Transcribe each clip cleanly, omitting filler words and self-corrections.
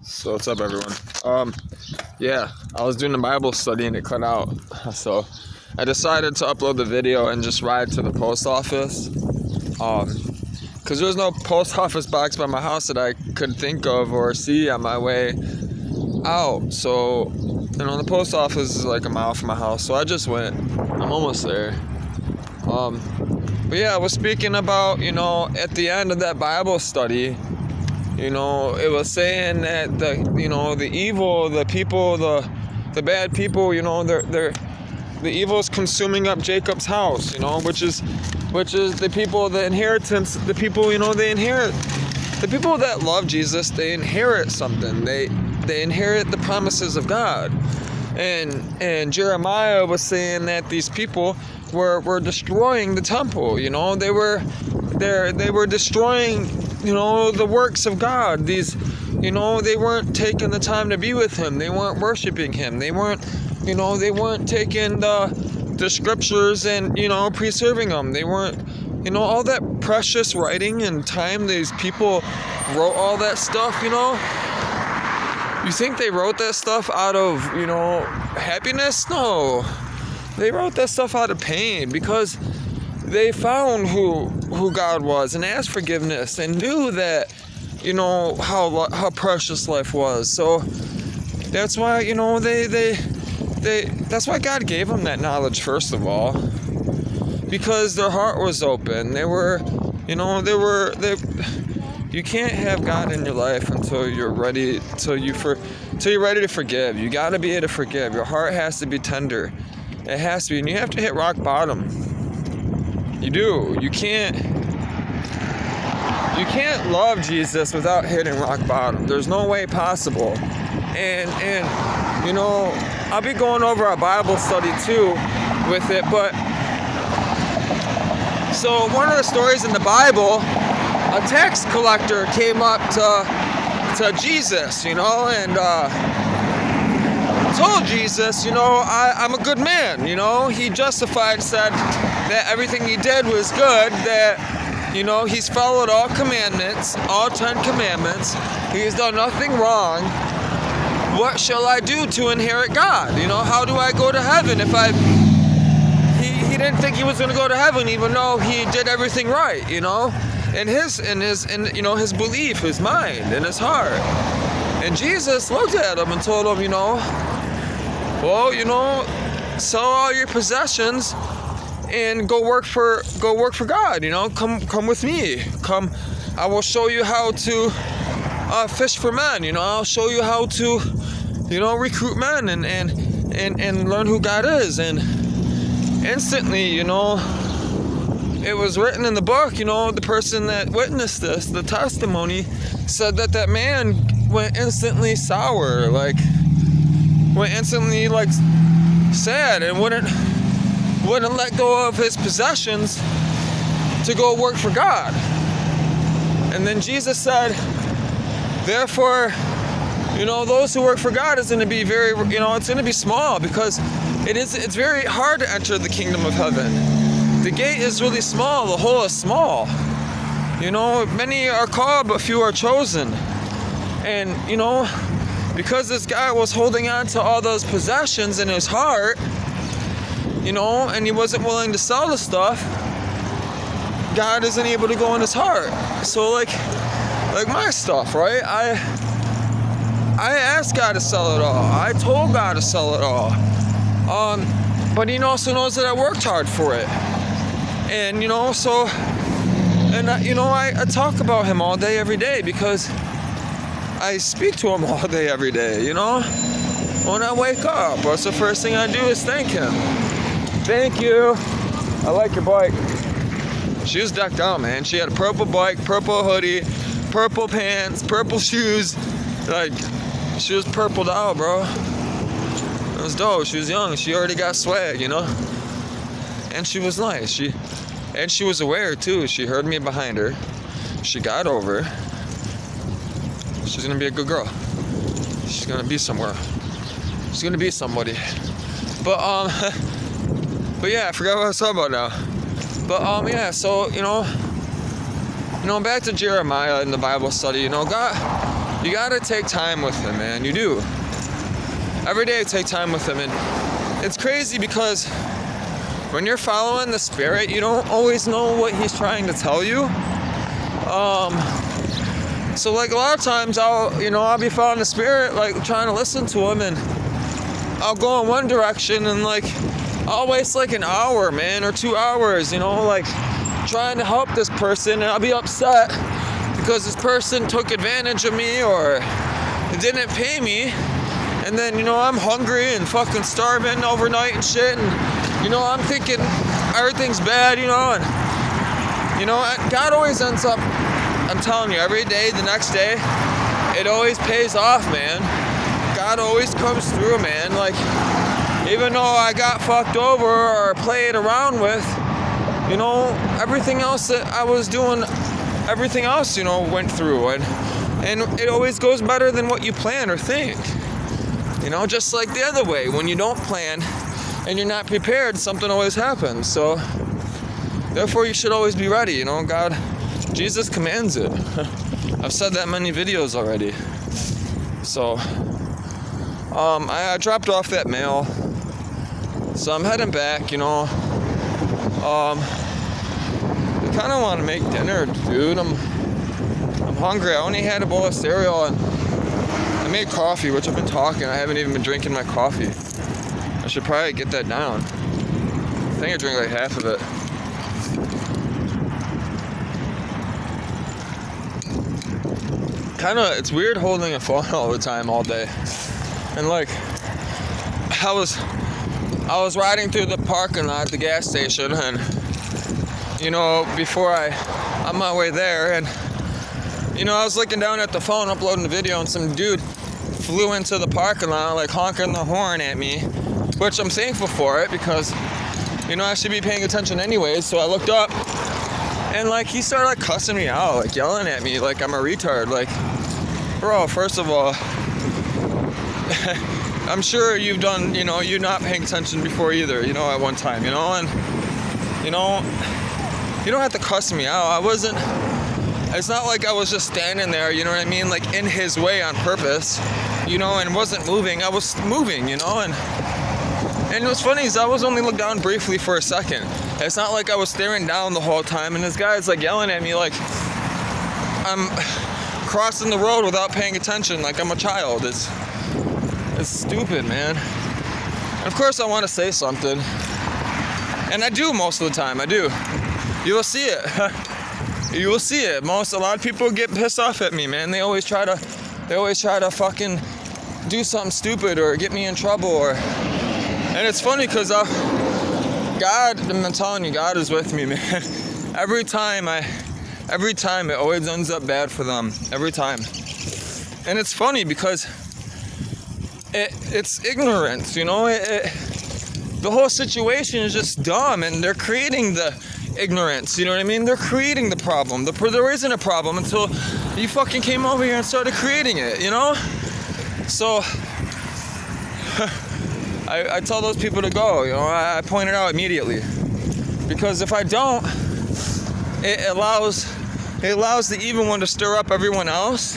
So what's up, everyone? Yeah, I was doing a Bible study and it cut out. So I decided to upload the video and just ride to the post office. Cause there's no post office box by my house that I could think of or see on my way out. So, the post office is like a mile from my house. So I just went. I'm almost there. But yeah, I was speaking about, at the end of that Bible study, it was saying that the evil, the people, the bad people, the evil is consuming up Jacob's house, which is the people, the inheritance, the people, they inherit. The people that love Jesus, they inherit something. They inherit the promises of God. And Jeremiah was saying that these people were destroying the temple. They were destroying the works of God. They weren't taking the time to be with Him. They weren't worshiping Him. They weren't taking the scriptures and preserving them. They weren't all that precious writing and time these people wrote all that stuff. You think they wrote that stuff out of happiness? No, they wrote that stuff out of pain, because they found who God was and asked forgiveness and knew that how precious life was. So that's why that's why God gave them that knowledge, first of all, because their heart was open. You can't have God in your life until you're ready, until you're ready to forgive. You got to be able to forgive. Your heart has to be tender. It has to be, and you have to hit rock bottom. You do. You can't love Jesus without hitting rock bottom. There's no way possible. And I'll be going over our Bible study too with it. But so one of the stories in the Bible, a tax collector came up to Jesus, and told Jesus, I'm a good man. He justified, said that everything he did was good, that he's followed all commandments, all 10 commandments. He's done nothing wrong. What shall I do to inherit God? How do I go to heaven if he didn't think he was going to go to heaven, even though he did everything right, in his belief, his mind, and his heart. And Jesus looked at him and told him, sell all your possessions and go work for God. Come with me. Come, I will show you how to fish for men. I'll show you how to recruit men and learn who God is. And instantly, it was written in the book, the person that witnessed this, the testimony, said that man went instantly sour, went instantly sad, and wouldn't let go of his possessions to go work for God. And then Jesus said, therefore, those who work for God is going to be very, it's going to be small, because it's very hard to enter the kingdom of heaven. The gate is really small, the hole is small. Many are called, but few are chosen. And, because this guy was holding on to all those possessions in his heart, and he wasn't willing to sell the stuff, God isn't able to go in his heart. So like my stuff, right? I asked God to sell it all. I told God to sell it all. But he also knows that I worked hard for it. And, I talk about him all day, every day, because I speak to him all day, every day, When I wake up, what's the first thing I do is thank him. Thank you. I like your bike. She was decked out, man. She had a purple bike, purple hoodie, purple pants, purple shoes. She was purpled out, bro. It was dope. She was young. She already got swag, And she was nice. She was aware, too. She heard me behind her. She got over. She's going to be a good girl. She's going to be somewhere. She's going to be somebody. But yeah, I forgot what I was talking about now. But yeah, so, back to Jeremiah in the Bible study, God, you gotta take time with him, man. You do. Every day take time with him. And it's crazy because when you're following the Spirit, you don't always know what he's trying to tell you. So like a lot of times I'll be following the Spirit, like trying to listen to him, and I'll go in one direction and like I'll waste like an hour, man, or 2 hours, like trying to help this person, and I'll be upset because this person took advantage of me or didn't pay me. And then, I'm hungry and fucking starving overnight and shit, and I'm thinking everything's bad, and God always ends up, I'm telling you, every day, the next day, it always pays off, man. God always comes through, man. Like, even though I got fucked over or played around with, everything else that I was doing, everything else, went through, and it always goes better than what you plan or think. Just like the other way, when you don't plan and you're not prepared, something always happens. So, therefore, you should always be ready. God, Jesus commands it. I've said that in many videos already. So, I dropped off that mail. So I'm heading back. I kind of want to make dinner, dude. I'm hungry. I only had a bowl of cereal and I made coffee, which I've been talking. I haven't even been drinking my coffee. I should probably get that down. I think I drink like half of it. It's weird holding a phone all the time, all day. And like, I was riding through the parking lot at the gas station, and before on my way there, and I was looking down at the phone, uploading the video, and some dude flew into the parking lot, like honking the horn at me, which I'm thankful for it because, I should be paying attention anyways. So I looked up, and like he started like cussing me out, like yelling at me, like I'm a retard. Like, bro, first of all, I'm sure you've done, you're not paying attention before either, at one time, and, you don't have to cuss me out. It's not like I was just standing there, like in his way on purpose, and wasn't moving. I was moving, and what's funny is I was only looked down briefly for a second. It's not like I was staring down the whole time, and this guy's like yelling at me like I'm crossing the road without paying attention, like I'm a child. It's stupid, man. And of course I want to say something, and I do most of the time. I do. You will see it. You will see it. A lot of people get pissed off at me, man. They always try to fucking do something stupid or get me in trouble, and it's funny because God, I'm telling you, God is with me, man. Every time it always ends up bad for them. Every time. And it's funny because it's ignorance, the whole situation is just dumb, and they're creating the ignorance, you know what I mean? They're creating the problem. There isn't a problem until you fucking came over here and started creating it, So, I tell those people to go, I point it out immediately. Because if I don't, it allows the evil one to stir up everyone else,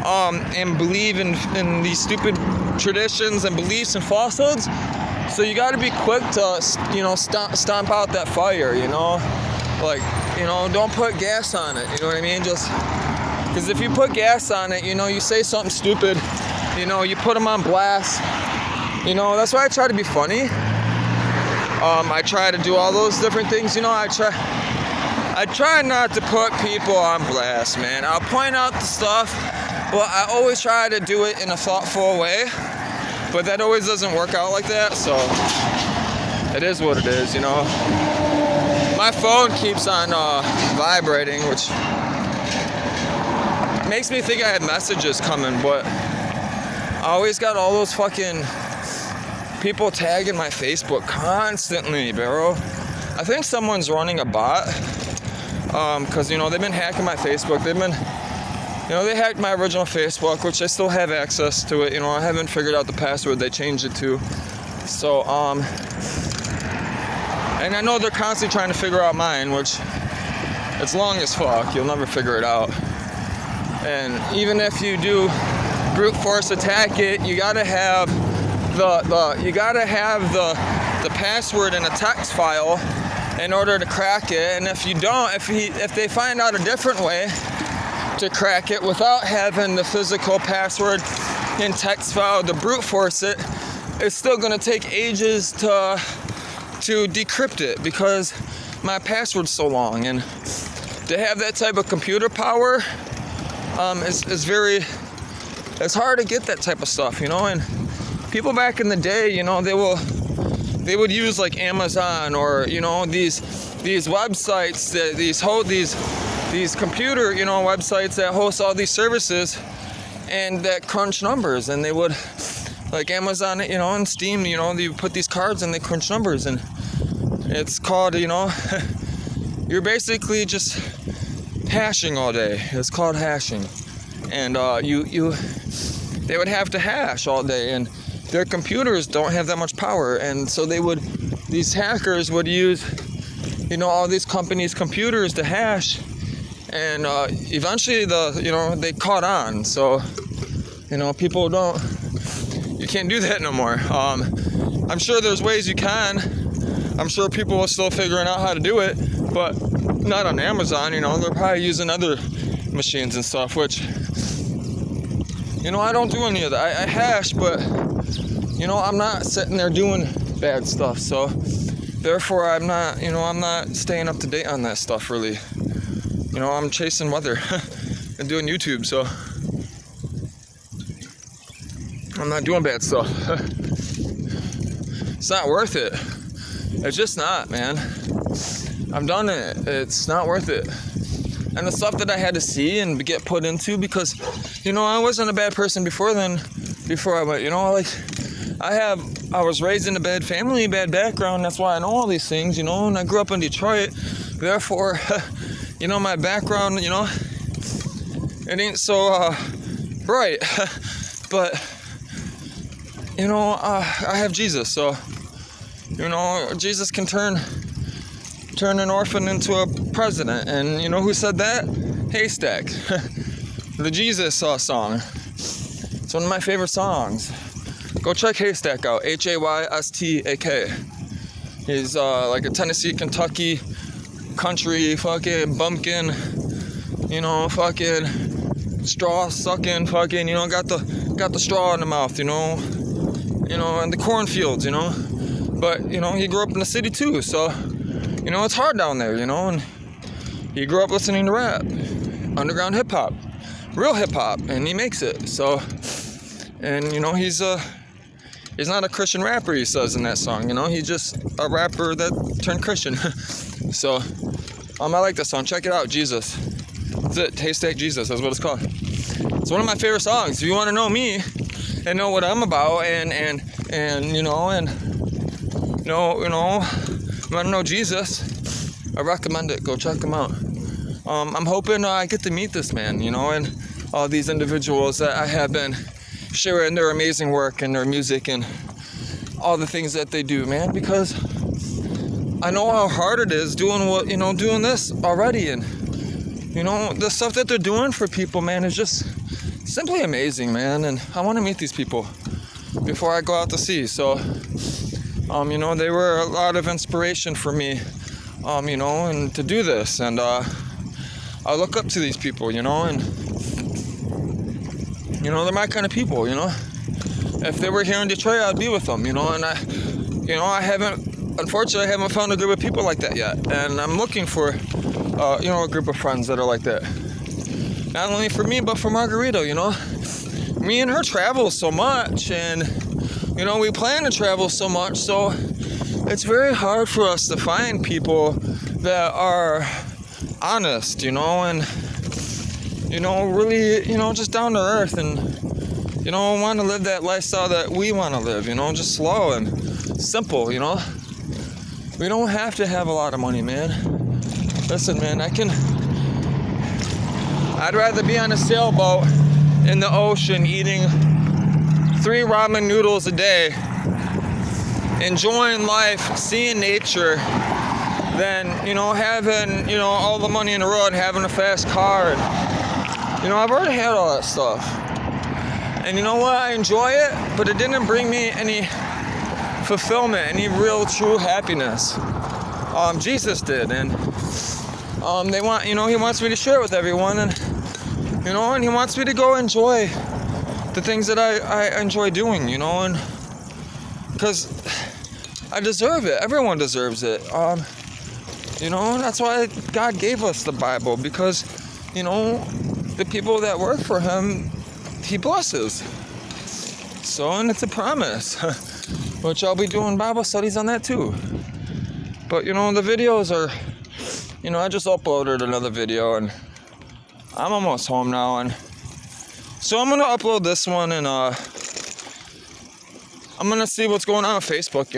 and believe in these stupid traditions and beliefs and falsehoods. So you got to be quick to, stomp out that fire, like, don't put gas on it, you know what I mean? Just, because if you put gas on it, you say something stupid, you put them on blast, that's why I try to be funny. I try to do all those different things, I try not to put people on blast, man. I'll point out the stuff, but I always try to do it in a thoughtful way. But that always doesn't work out like that, so it is what it is, My phone keeps on vibrating, which makes me think I have messages coming, but I always got all those fucking people tagging my Facebook constantly, bro. I think someone's running a bot, because, they've been hacking my Facebook. They hacked my original Facebook, which I still have access to it. I haven't figured out the password they changed it to. So, and I know they're constantly trying to figure out mine, which it's long as fuck. You'll never figure it out. And even if you do brute force attack it, you gotta have the password in a text file in order to crack it. And if you don't, if they find out a different way to crack it without having the physical password in text file to brute force it, it's still gonna take ages to decrypt it because my password's so long. And to have that type of computer power it's hard to get that type of stuff, you know. And people back in the day, you know, they would use like Amazon or, you know, these websites that these computer, you know, websites that host all these services and that crunch numbers. And they would, like Amazon, you know, and Steam, you know, you put these cards and they crunch numbers. And it's called, you know, you're basically just hashing all day. It's called hashing. And they would have to hash all day, and their computers don't have that much power. And so these hackers would use, you know, all these companies' computers to hash. And eventually they caught on. So, you know, you can't do that no more. I'm sure there's ways you can. I'm sure people are still figuring out how to do it, but not on Amazon, you know. They're probably using other machines and stuff, which, you know, I don't do any of that. I hash, but, you know, I'm not sitting there doing bad stuff. So, therefore, I'm not staying up to date on that stuff, really. You know, I'm chasing weather and doing YouTube, so I'm not doing bad stuff. It's not worth it. It's just not, man. I've done it. It's not worth it. And the stuff that I had to see and get put into, because, you know, I wasn't a bad person before I went, you know, like, I was raised in a bad family, bad background. That's why I know all these things, you know, and I grew up in Detroit. Therefore, you know, my background, you know, it ain't so bright. But, you know, I have Jesus, so, you know, Jesus can turn an orphan into a president. And you know who said that? Haystack. The Jesus song. It's one of my favorite songs. Go check Haystack out. Haystak. He's like a Tennessee, Kentucky country fucking bumpkin, you know, fucking straw sucking fucking, you know, got the straw in the mouth, you know, in the cornfields, you know. But, you know, he grew up in the city too, so, you know, it's hard down there, you know. And he grew up listening to rap, underground hip hop, real hip hop, and he makes it. So, and, you know, he's not a Christian rapper, he says in that song, you know. He's just a rapper that turned Christian. So, I like that song. Check it out, Jesus. That's it, Haystack Jesus, that's what it's called. It's one of my favorite songs. If you want to know me and know what I'm about, and you know, and you want to know Jesus, I recommend it. Go check him out. I'm hoping I get to meet this man, you know, and all these individuals that I have been sharing their amazing work and their music and all the things that they do, man, because I know how hard it is doing this already. And, you know, the stuff that they're doing for people, man, is just simply amazing, man. And I want to meet these people before I go out to sea. So, you know, they were a lot of inspiration for me, you know, and to do this. And I look up to these people, you know, and, you know, they're my kind of people, you know. If they were here in Detroit, I'd be with them, you know. And unfortunately, I haven't found a group of people like that yet. And I'm looking for, you know, a group of friends that are like that. Not only for me, but for Margarita, you know. Me and her travel so much, and, you know, we plan to travel so much, so it's very hard for us to find people that are honest, you know, and, you know, really, you know, just down to earth, and, you know, want to live that lifestyle that we want to live, you know, just slow and simple, you know. We don't have to have a lot of money, man. Listen, man, I'd rather be on a sailboat in the ocean eating 3 ramen noodles a day, enjoying life, seeing nature, than, you know, having, you know, all the money in the world and having a fast car and You know, I've already had all that stuff. And you know what? I enjoy it, but it didn't bring me any fulfillment, any real true happiness. Jesus did, and he wants me to share it with everyone, and and he wants me to go enjoy the things that I enjoy doing, and because I deserve it. Everyone deserves it. And that's why God gave us the Bible, because the people that work for him, he blesses. So, and it's a promise, which I'll be doing Bible studies on that too. But the videos are, I just uploaded another video, and I'm almost home now, and so I'm gonna upload this one, and I'm gonna see what's going on Facebook.